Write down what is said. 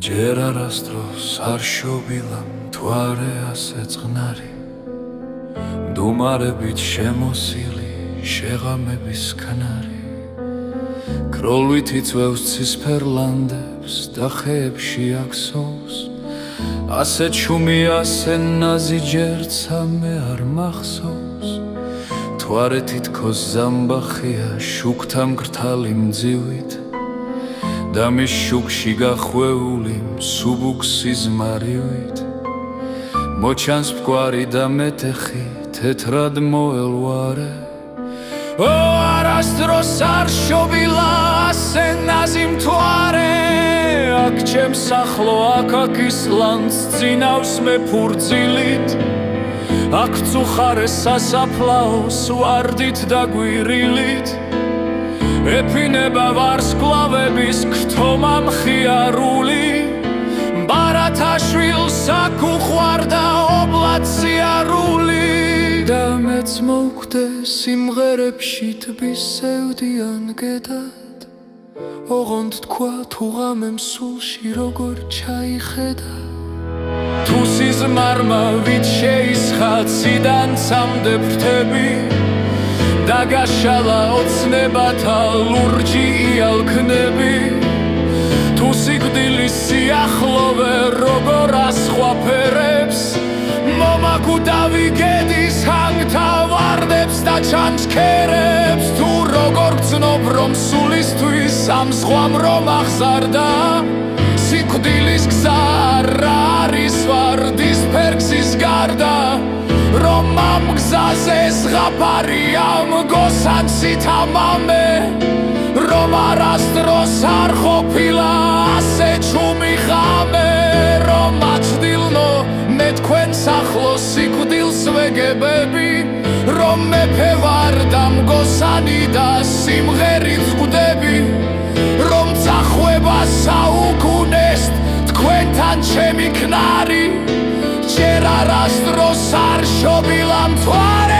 ჯერ არასდროს არ შობილა მთვარე ასე წყნარი, მდუმარებით შემოსილი შეღამების ქნარი, კროლვით იწვევს ცისფერ ლანდებს და ხეებში აქსოვს, ასე ჩუმი ასე ნაზი ჯერცა მე არ მახსოვს, მთვარე თითქოს ზამბახია შუქთა მკრთალი მძივით და მის შუქში გახვეული მსუბუქ სიზმარივით, მოჩანს მკვარი და მეტეხი თეთრად მოელვარე. არასდროს არ შობილა ასე ნაზი მთვარე, აქ ჩემს ახლო აქ ისლანდს წინავს მე ფურცილით, აქ წუხარე სასაფლაოს ვარდით და გვირილით, ეფინება ვარსკვლავების გრთომა მხიარული, ბარათაშვილს აქ უყვარდა ობლად სიარული და მეც მოვხვდე სიმღერებში თბისევდიან გედად, ოღონდ თქვა თუ ღამემ სულში როგორ ჩაიხედა, თუ სიზმარმა ვით შეისხა ციდან წამდე ფრთები და გაშალა ოცნებათა ლურჯი იალქნები, თუ სიკვდილის სიახლოვე როგორ ასხვაფერებს, მომაკვდავი გედის ჰანგთა ვარდებს და ჩანჩქერებს, თუ როგორ გრძნობ რომ სულისთვის ამ ზღვამ რომ აღზარდა, სიკვდილის გზა არ არის ვარდის ფერგზის გარდა, რომ ამ გზაზე ზღაპარია მგოსანცით ამამე, რომ არასდროს არ ყოფილა ასე ჩუმი ღამე, რომ აჩდილნო მე თქვენს ახლოს სიკვდილს ვეგებები, რომ მეფე ვარ და მგოსანი და სიმღერით ხვდები, რომ წახვება საუკუნეს თქვენთან ჩემი ქნარი, ჯერ არასდროს არ შობილა მთვარე.